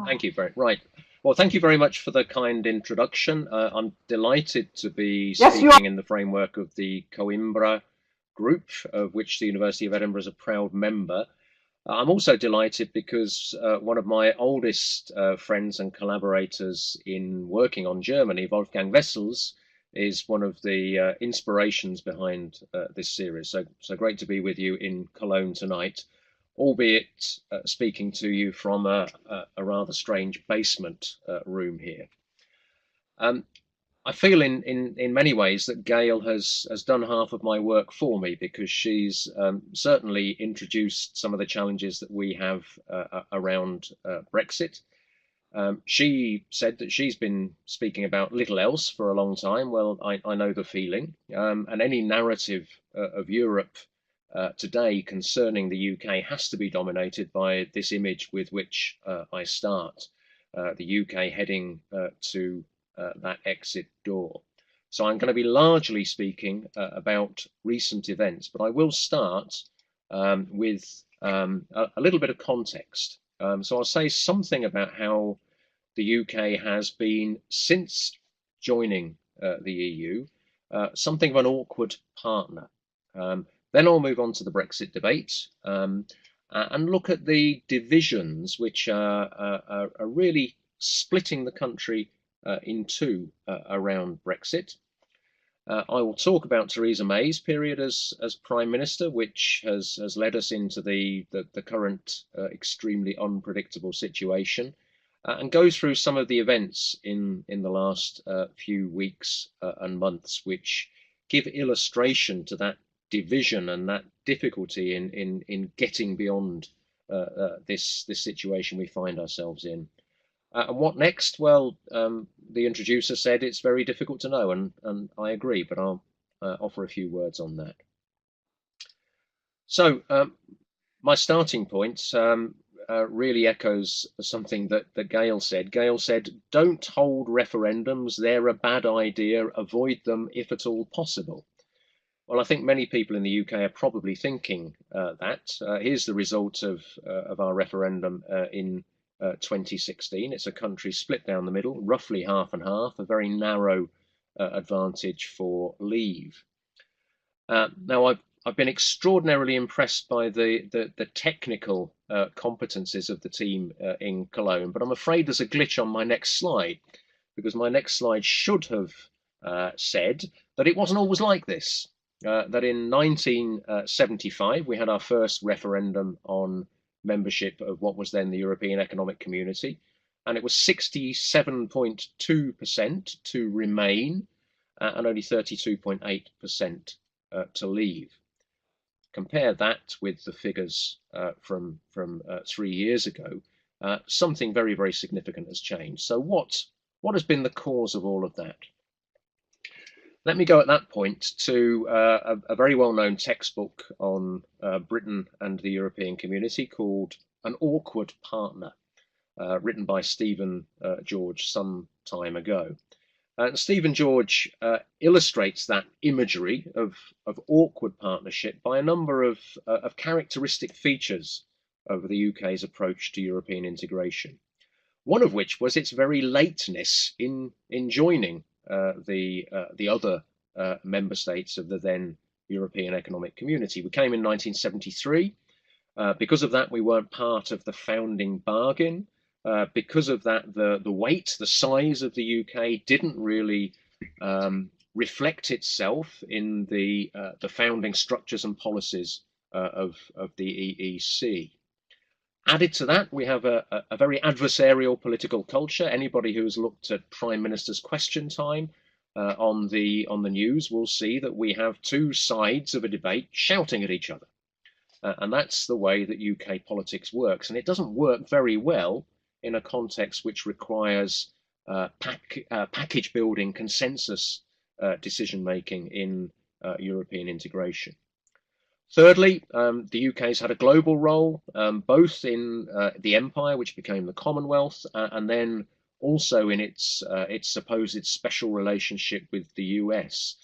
Thank you very right. Well, thank you very much for the kind introduction. I'm delighted to be Yes, you are. speaking in the framework of the Coimbra group, of which the University of Edinburgh is a proud member. I'm also delighted because one of my oldest friends and collaborators in working on Germany, Wolfgang Wessels, is one of the inspirations behind this series. So great to be with you in Cologne tonight, albeit speaking to you from a rather strange basement room here. Um, I feel in many ways that Gail has done half of my work for me because she's certainly introduced some of the challenges that we have around Brexit. She said that she's been speaking about little else for a long time. Well, I know the feeling. And any narrative of Europe today concerning the UK has to be dominated by this image with which I start, the UK heading to that exit door. So I'm going to be largely speaking about recent events, but I will start with a little bit of context. So I'll say something about how the UK has been, since joining the EU, something of an awkward partner. Then I'll move on to the Brexit debate and look at the divisions which are really splitting the country in two around Brexit. I will talk about Theresa May's period as Prime Minister, which has led us into the current extremely unpredictable situation, and go through some of the events in the last few weeks and months, which give illustration to that division and that difficulty in getting beyond this situation we find ourselves in. And what next? Well, the introducer said it's very difficult to know, and I agree, but I'll offer a few words on that. So my starting point really echoes something that Gail said. Gail said, don't hold referendums, they're a bad idea, avoid them if at all possible. Well, I think many people in the UK are probably thinking that. Here's the result of our referendum in 2016. It's a country split down the middle, roughly half and half, a very narrow advantage for Leave. Now, I've been extraordinarily impressed by the technical competencies of the team in Cologne, but I'm afraid there's a glitch on my next slide, because my next slide should have said that it wasn't always like this. That in 1975 we had our first referendum on membership of what was then the European Economic Community, and it was 67.2% to remain and only 32.8% to leave. Compare that with the figures from 3 years ago. Something very, very significant has changed. So what has been the cause of all of that? Let me go at that point to a very well-known textbook on Britain and the European community called An Awkward Partner, written by Stephen George some time ago. And Stephen George illustrates that imagery of awkward partnership by a number of characteristic features of the UK's approach to European integration. One of which was its very lateness in joining the other member states of the then European Economic Community. We came in 1973. Because of that, we weren't part of the founding bargain. Because of that, the weight, the size of the UK didn't really reflect itself in the founding structures and policies of the EEC. Added to that, we have a very adversarial political culture. Anybody who has looked at Prime Minister's Question Time on the news will see that we have two sides of a debate shouting at each other. And that's the way that UK politics works. And it doesn't work very well in a context which requires package building, consensus decision making in European integration. Thirdly, the UK's had a global role, both in the Empire, which became the Commonwealth, and then also in its supposed special relationship with the US.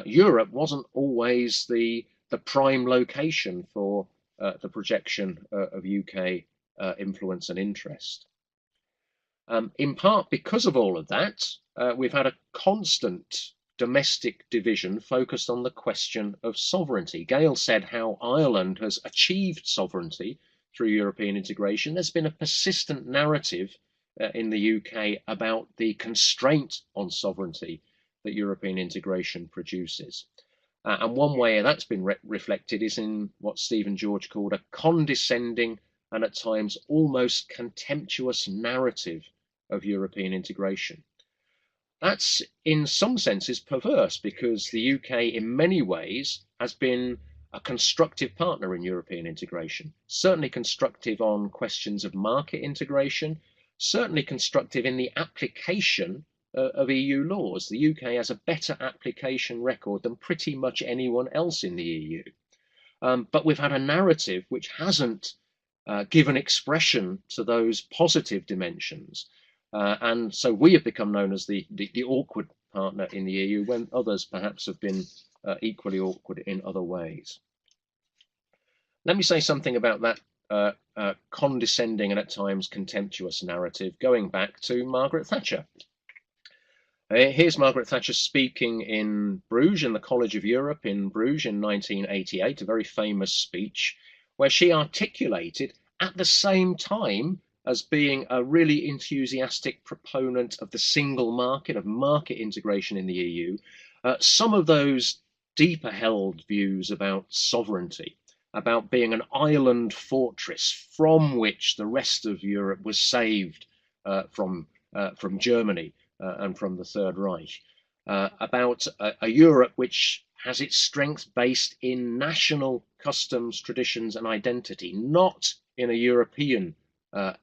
Europe wasn't always the prime location for the projection of UK influence and interest. In part because of all of that, we've had a constant domestic division focused on the question of sovereignty. Gail said how Ireland has achieved sovereignty through European integration. There's been a persistent narrative in the UK about the constraint on sovereignty that European integration produces. And one way that's been reflected is in what Stephen George called a condescending and at times almost contemptuous narrative of European integration. That's in some senses perverse because the UK in many ways has been a constructive partner in European integration, certainly constructive on questions of market integration, certainly constructive in the application of EU laws. The UK has a better application record than pretty much anyone else in the EU. But we've had a narrative which hasn't given expression to those positive dimensions. And so we have become known as the awkward partner in the EU when others perhaps have been equally awkward in other ways. Let me say something about that condescending and at times contemptuous narrative going back to Margaret Thatcher. Here's Margaret Thatcher speaking in Bruges, in the College of Europe in Bruges in 1988, a very famous speech where she articulated at the same time as being a really enthusiastic proponent of the single market, of market integration in the EU, some of those deeper held views about sovereignty, about being an island fortress from which the rest of Europe was saved from Germany and from the Third Reich, about a Europe which has its strength based in national customs, traditions and identity, not in a European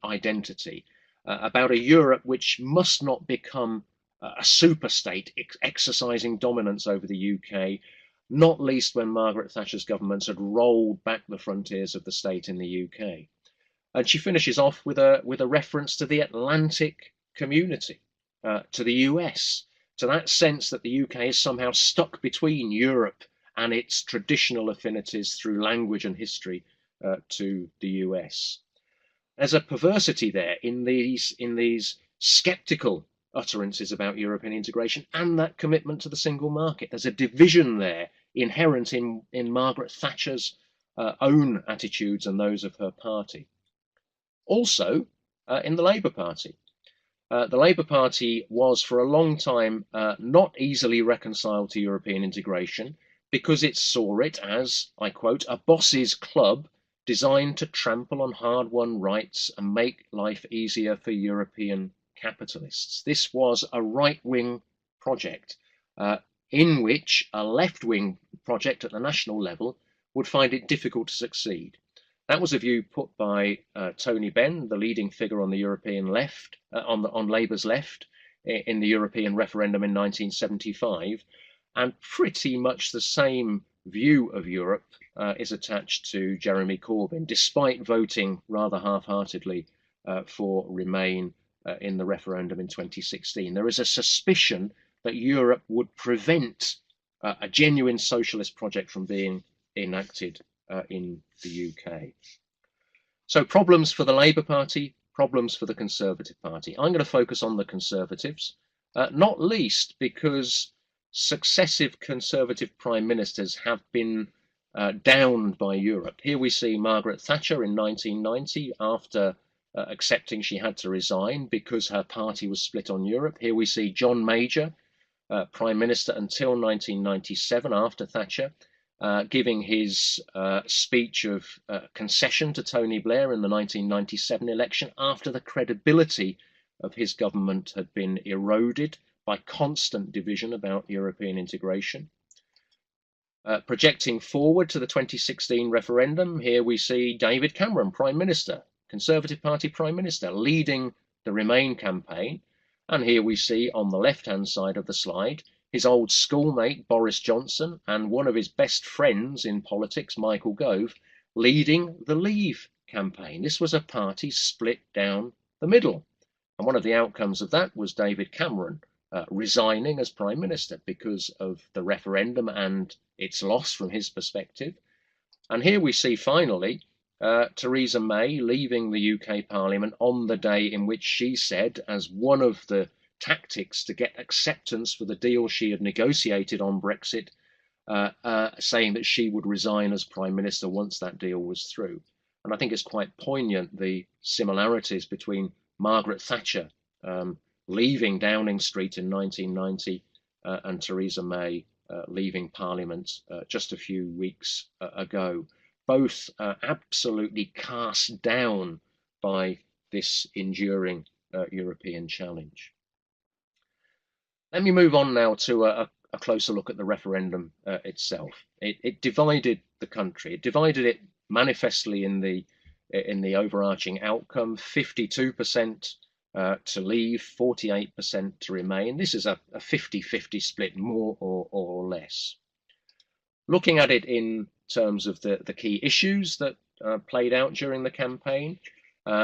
identity, about a Europe which must not become a superstate exercising dominance over the UK, not least when Margaret Thatcher's governments had rolled back the frontiers of the state in the UK. And she finishes off with a reference to the Atlantic community, to the US, to that sense that the UK is somehow stuck between Europe and its traditional affinities through language and history to the US. There's a perversity there in these skeptical utterances about European integration and that commitment to the single market. There's a division there inherent in Margaret Thatcher's own attitudes and those of her party. Also, in the Labour Party. The Labour Party was for a long time not easily reconciled to European integration because it saw it as, I quote, a boss's club designed to trample on hard-won rights and make life easier for European capitalists. This was a right-wing project in which a left-wing project at the national level would find it difficult to succeed. That was a view put by Tony Benn, the leading figure on the European left, on Labour's left, in the European referendum in 1975, and pretty much the same view of Europe is attached to Jeremy Corbyn, despite voting rather half-heartedly for Remain in the referendum in 2016. There is a suspicion that Europe would prevent a genuine socialist project from being enacted in the UK. So problems for the Labour Party, problems for the Conservative Party. I'm going to focus on the Conservatives, not least because successive Conservative prime ministers have been downed by Europe. Here we see Margaret Thatcher in 1990 after accepting she had to resign because her party was split on Europe. Here we see John Major, prime minister until 1997 after Thatcher, giving his speech of concession to Tony Blair in the 1997 election after the credibility of his government had been eroded by constant division about European integration. Projecting forward to the 2016 referendum, here we see David Cameron, Prime Minister, Conservative Party Prime Minister, leading the Remain campaign. And here we see on the left-hand side of the slide, his old schoolmate Boris Johnson and one of his best friends in politics, Michael Gove, leading the Leave campaign. This was a party split down the middle. And one of the outcomes of that was David Cameron resigning as Prime Minister because of the referendum and its loss from his perspective. And here we see finally Theresa May leaving the UK Parliament on the day in which she said, as one of the tactics to get acceptance for the deal she had negotiated on Brexit, saying that she would resign as Prime Minister once that deal was through. And I think it's quite poignant, the similarities between Margaret Thatcher leaving Downing Street in 1990 and Theresa May leaving Parliament just a few weeks ago. Both absolutely cast down by this enduring European challenge. Let me move on now to a closer look at the referendum itself. It divided the country. It divided it manifestly in the overarching outcome: 52% to leave, 48% to remain. This is a 50-50 split, more or less. Looking at it in terms of the key issues that played out during the campaign,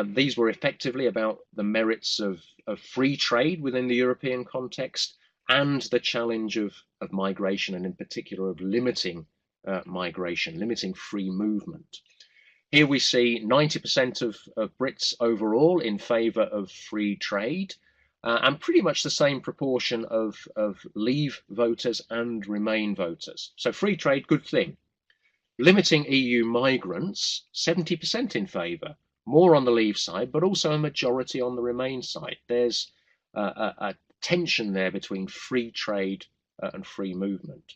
these were effectively about the merits of free trade within the European context and the challenge of migration, and in particular of limiting migration, limiting free movement. Here we see 90% of Brits overall in favour of free trade, and pretty much the same proportion of Leave voters and Remain voters. So free trade, good thing. Limiting EU migrants, 70% in favour, more on the Leave side, but also a majority on the Remain side. There's a tension there between free trade and free movement.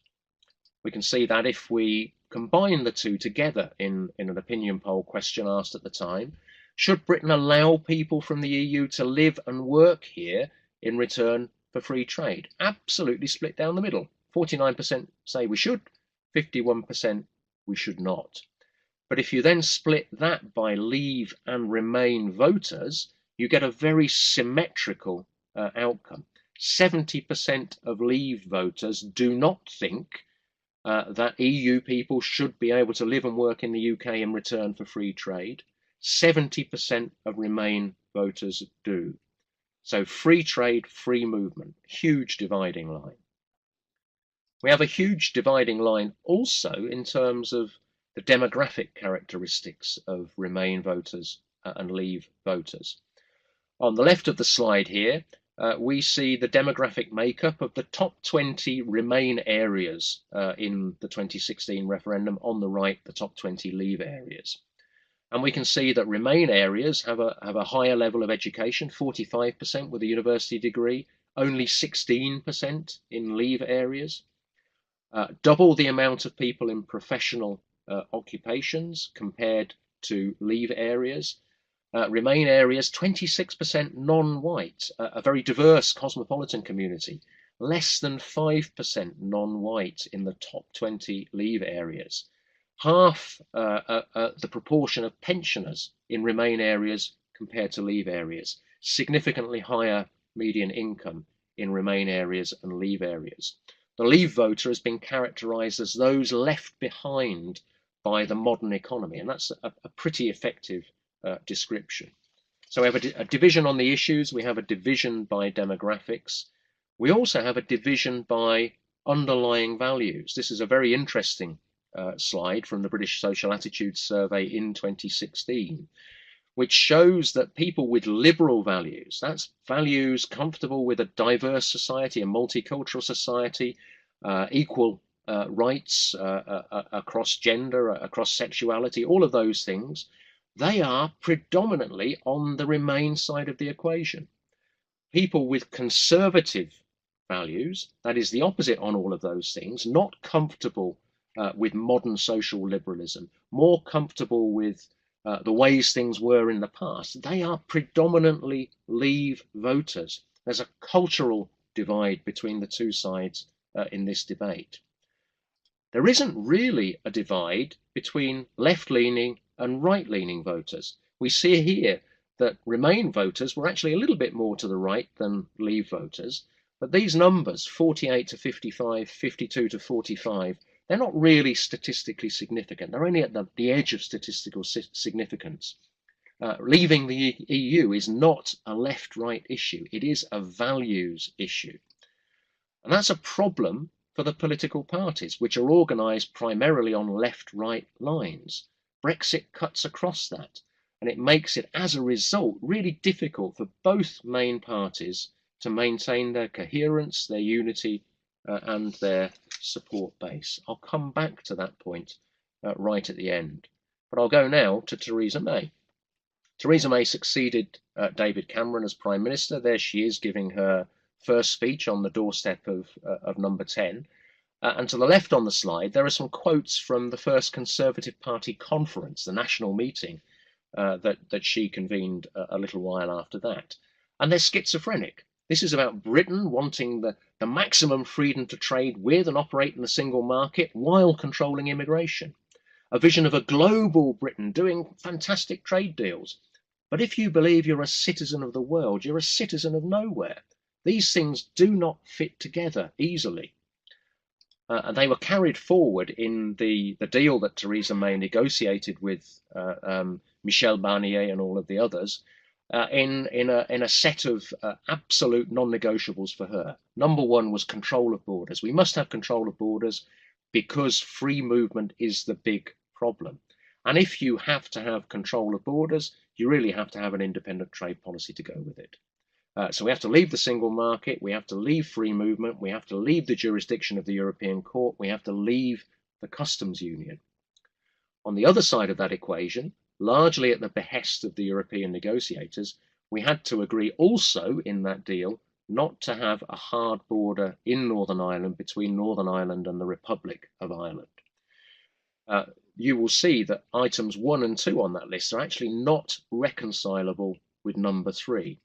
We can see that if we combine the two together in an opinion poll question asked at the time: should Britain allow people from the EU to live and work here in return for free trade? Absolutely split down the middle. 49% say we should, 51% we should not. But if you then split that by Leave and Remain voters, you get a very symmetrical outcome. 70% of Leave voters do not think that EU people should be able to live and work in the UK in return for free trade. 70% of Remain voters do. So free trade, free movement, huge dividing line. We have a huge dividing line also in terms of the demographic characteristics of Remain voters and Leave voters. On the left of the slide here, we see the demographic makeup of the top 20 Remain areas in the 2016 referendum. On the right, the top 20 Leave areas. And we can see that Remain areas have a higher level of education, 45% with a university degree, only 16% in Leave areas. Double the amount of people in professional occupations compared to Leave areas. Remain areas, 26% non-white, a very diverse cosmopolitan community. Less than 5% non-white in the top 20 Leave areas. Half the proportion of pensioners in Remain areas compared to Leave areas. Significantly higher median income in Remain areas and Leave areas. The Leave voter has been characterised as those left behind by the modern economy, and that's a pretty effective description. So we have a division on the issues, we have a division by demographics, we also have a division by underlying values. This is a very interesting slide from the British Social Attitudes Survey in 2016, which shows that people with liberal values, that's values comfortable with a diverse society, a multicultural society, equal rights across gender, across sexuality, all of those things, they are predominantly on the Remain side of the equation. People with conservative values, that is the opposite on all of those things, not comfortable with modern social liberalism, more comfortable with the ways things were in the past, they are predominantly Leave voters. There's a cultural divide between the two sides in this debate. There isn't really a divide between left-leaning and right-leaning voters. We see here that Remain voters were actually a little bit more to the right than Leave voters, but these numbers, 48 to 55, 52 to 45, they're not really statistically significant. They're only at the edge of statistical significance. Leaving the EU is not a left-right issue. It is a values issue. And that's a problem for the political parties, which are organised primarily on left-right lines. Brexit cuts across that, and it makes it, as a result, really difficult for both main parties to maintain their coherence, their unity, and their support base. I'll come back to that point right at the end. But I'll go now to Theresa May. Theresa May succeeded David Cameron as Prime Minister. There she is giving her first speech on the doorstep of number 10. And to the left on the slide, there are some quotes from the first Conservative Party conference, the national meeting that she convened a little while after that. And they're schizophrenic. This is about Britain wanting the maximum freedom to trade with and operate in the single market while controlling immigration. A vision of a global Britain doing fantastic trade deals. But if you believe you're a citizen of the world, you're a citizen of nowhere. These things do not fit together easily. And they were carried forward in the deal that Theresa May negotiated with Michel Barnier and all of the others in a set of absolute non-negotiables for her. Number one was control of borders. We must have control of borders because free movement is the big problem. And if you have to have control of borders, you really have to have an independent trade policy to go with it. So we have to leave the single market, we have to leave free movement, we have to leave the jurisdiction of the European Court, we have to leave the customs union. On the other side of that equation, largely at the behest of the European negotiators, we had to agree also in that deal not to have a hard border in Northern Ireland between Northern Ireland and the Republic of Ireland. You will see that items 1 and 2 on that list are actually not reconcilable with number 3.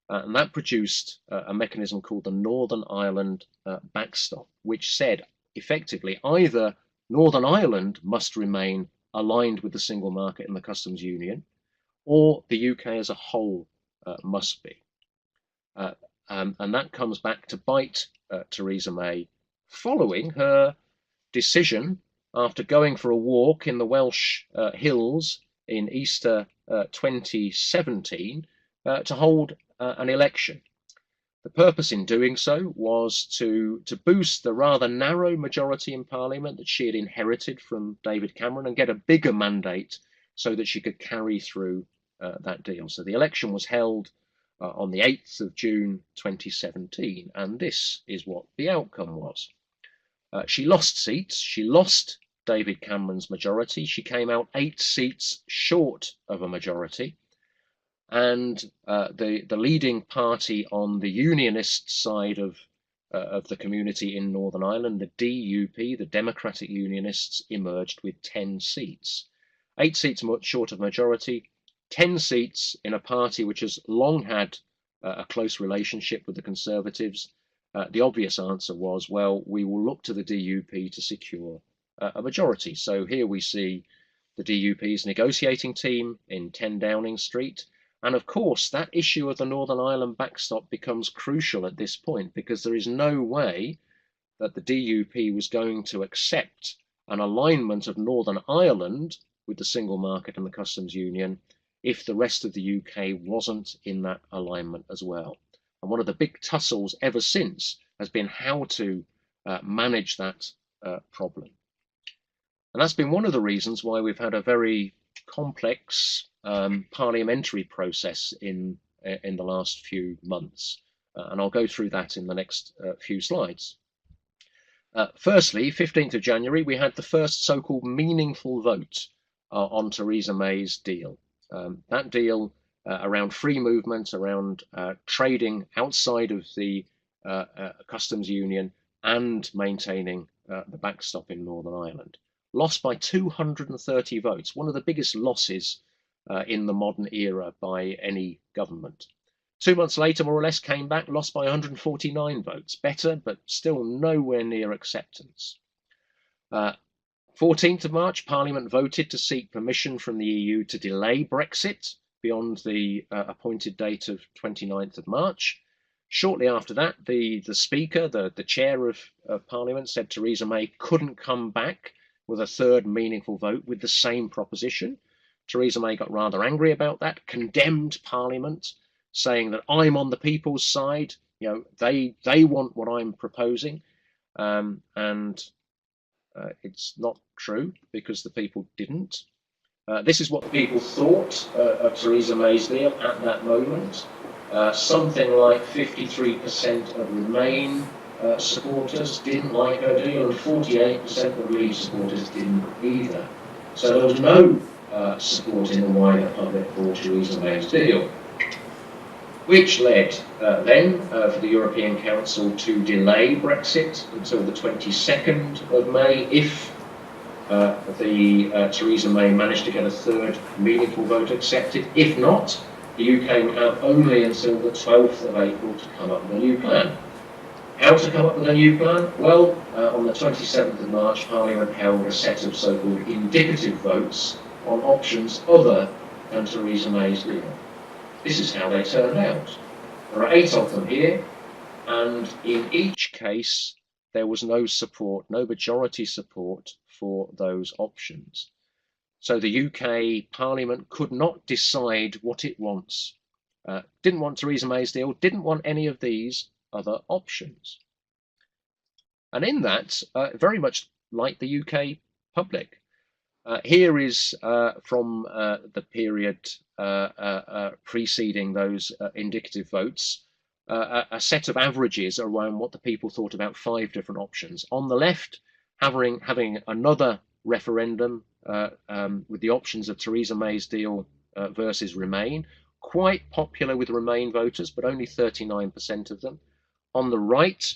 And that produced a mechanism called the Northern Ireland backstop, which said effectively either Northern Ireland must remain aligned with the single market and the customs union, or the UK as a whole must be. And that comes back to bite Theresa May following her decision after going for a walk in the Welsh hills in Easter 2017 to hold an election. The purpose in doing so was to boost the rather narrow majority in Parliament that she had inherited from David Cameron and get a bigger mandate so that she could carry through that deal. So the election was held on the 8th of June 2017, and this is what the outcome was. She lost seats. She lost David Cameron's majority. She came out 8 seats short of a majority. And the leading party on the unionist side of the community in Northern Ireland, the DUP, the Democratic Unionists, emerged with 10 seats. 8 seats short of majority, 10 seats in a party which has long had a close relationship with the Conservatives. The obvious answer was, well, we will look to the DUP to secure a majority. So here we see the DUP's negotiating team in 10 Downing Street. And of course, that issue of the Northern Ireland backstop becomes crucial at this point, because there is no way that the DUP was going to accept an alignment of Northern Ireland with the single market and the customs union if the rest of the UK wasn't in that alignment as well. And one of the big tussles ever since has been how to manage that problem. And that's been one of the reasons why we've had a very complex parliamentary process in the last few months. And I'll go through that in the next few slides. Firstly, 15th of January, we had the first so-called meaningful vote on Theresa May's deal. That deal around free movement, around trading outside of the customs union and maintaining the backstop in Northern Ireland. Lost by 230 votes, one of the biggest losses in the modern era by any government. 2 months later, more or less, came back, lost by 149 votes. Better, but still nowhere near acceptance. 14th of March, Parliament voted to seek permission from the EU to delay Brexit beyond the appointed date of 29th of March. Shortly after that, the Speaker, the Chair of Parliament, said Theresa May couldn't come back with a third meaningful vote with the same proposition. Theresa May got rather angry about that, condemned Parliament, saying that I'm on the people's side, you know, they want what I'm proposing, and it's not true, because the people didn't. This is what the people thought of Theresa May's deal at that moment. Something like 53% of Remain supporters didn't like her deal, and 48% of Leave supporters didn't either. So there was no support in the wider public for Theresa May's deal, which led then for the European Council to delay Brexit until the 22nd of May if Theresa May managed to get a third meaningful vote accepted. If not, the UK would have only until the 12th of April to come up with a new plan. How to come up with a new plan? Well, on the 27th of March, Parliament held a set of so-called indicative votes on options other than Theresa May's deal. This is how they turned out. There are 8 of them here, and in each case, there was no support, no majority support for those options. So the UK Parliament could not decide what it wants. Didn't want Theresa May's deal, didn't want any of these other options. And in that, very much like the UK public, here is from the period preceding those indicative votes, a set of averages around what the people thought about 5 different options. On the left, having another referendum with the options of Theresa May's deal versus Remain, quite popular with Remain voters, but only 39% of them. On the right,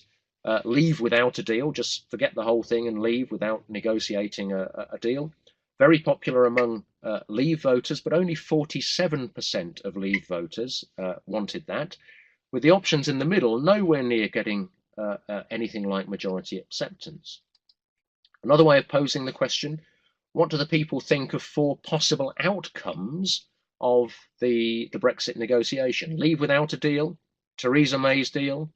Leave without a deal, just forget the whole thing and leave without negotiating a deal. Very popular among Leave voters, but only 47% of Leave voters wanted that, with the options in the middle nowhere near getting anything like majority acceptance. Another way of posing the question, what do the people think of 4 possible outcomes of the Brexit negotiation? Leave without a deal, Theresa May's deal,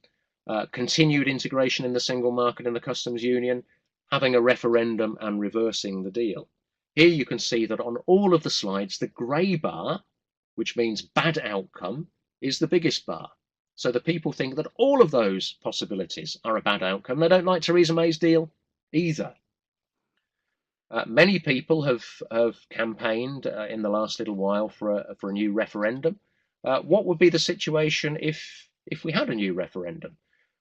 continued integration in the single market and the customs union, having a referendum and reversing the deal. Here you can see that on all of the slides, the grey bar, which means bad outcome, is the biggest bar. So the people think that all of those possibilities are a bad outcome. They don't like Theresa May's deal either. Many people have campaigned in the last little while for a new referendum. What would be the situation if we had a new referendum?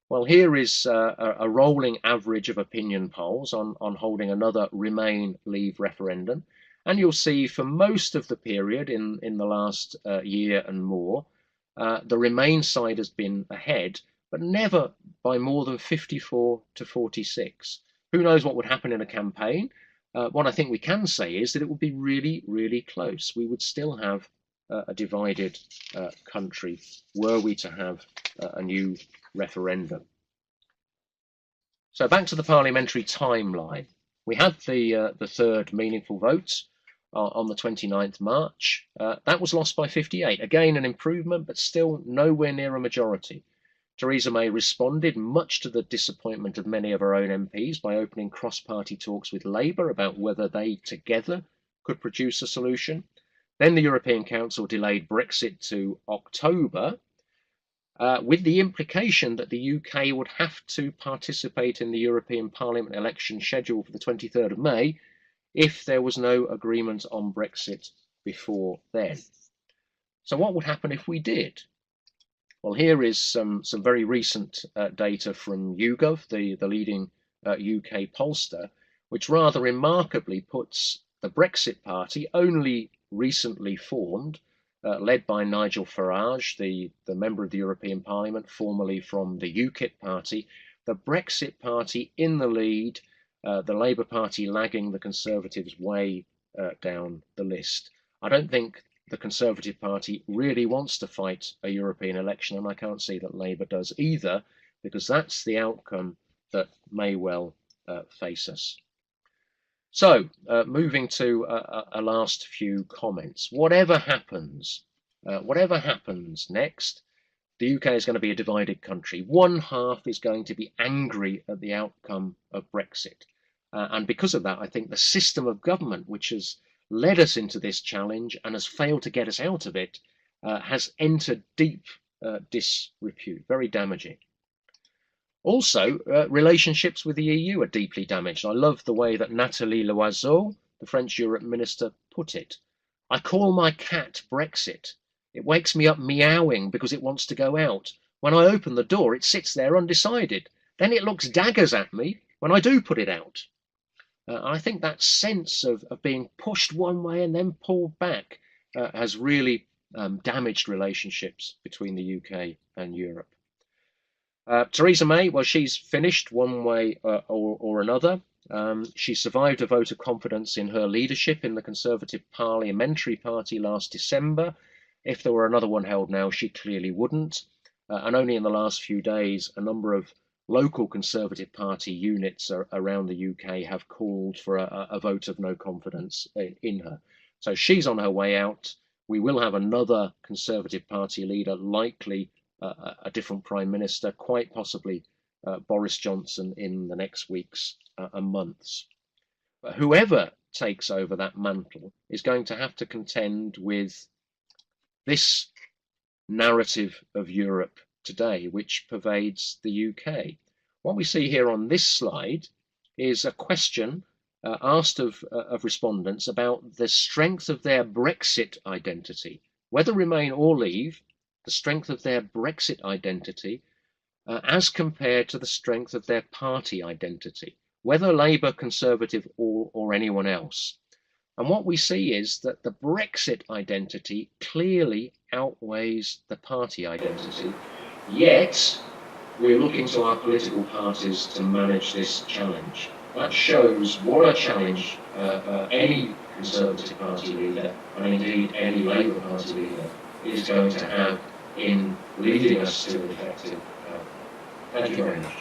Well, here is a rolling average of opinion polls on holding another Remain Leave referendum. And you'll see for most of the period in the last year and more, the Remain side has been ahead, but never by more than 54 to 46. Who knows what would happen in a campaign? What I think we can say is that it would be really, really close. We would still have a divided country were we to have a new referendum. So back to the parliamentary timeline. We had the third meaningful vote on the 29th March. That was lost by 58. Again, an improvement, but still nowhere near a majority. Theresa May responded, much to the disappointment of many of her own MPs, by opening cross-party talks with Labour about whether they together could produce a solution. Then the European Council delayed Brexit to October, with the implication that the UK would have to participate in the European Parliament election scheduled for the 23rd of May if there was no agreement on Brexit before then. So what would happen if we did? Well, here is some very recent data from YouGov, the leading UK pollster, which rather remarkably puts the Brexit Party, only recently formed, led by Nigel Farage, the member of the European Parliament, formerly from the UKIP party, the Brexit Party in the lead, the Labour Party lagging the Conservatives way down the list. I don't think the Conservative Party really wants to fight a European election, and I can't see that Labour does either, because that's the outcome that may well face us. So, moving to a last few comments. Whatever happens next, the UK is going to be a divided country. One half is going to be angry at the outcome of Brexit. And because of that, I think the system of government, which has led us into this challenge and has failed to get us out of it, has entered deep disrepute, very damaging. Also, relationships with the EU are deeply damaged. I love the way that Nathalie Loiseau, the French Europe minister, put it. I call my cat Brexit. It wakes me up meowing because it wants to go out. When I open the door, it sits there undecided. Then it looks daggers at me when I do put it out. I think that sense of being pushed one way and then pulled back has really damaged relationships between the UK and Europe. Theresa May, well, she's finished one way or another. She survived a vote of confidence in her leadership in the Conservative Parliamentary Party last December. If there were another one held now, she clearly wouldn't. And only in the last few days, a number of local Conservative Party units around the UK have called for a vote of no confidence in her. So she's on her way out. We will have another Conservative Party leader, likely a different Prime Minister, quite possibly Boris Johnson in the next weeks and months. But whoever takes over that mantle is going to have to contend with this narrative of Europe today, which pervades the UK. What we see here on this slide is a question asked of respondents about the strength of their Brexit identity, whether Remain or Leave, the strength of their Brexit identity as compared to the strength of their party identity, whether Labour, Conservative or anyone else. And what we see is that the Brexit identity clearly outweighs the party identity, yet we're looking to our political parties to manage this challenge. That shows what a challenge any Conservative Party leader, and indeed any Labour Party leader, is going to have in leading us to an effective. Thank you very much.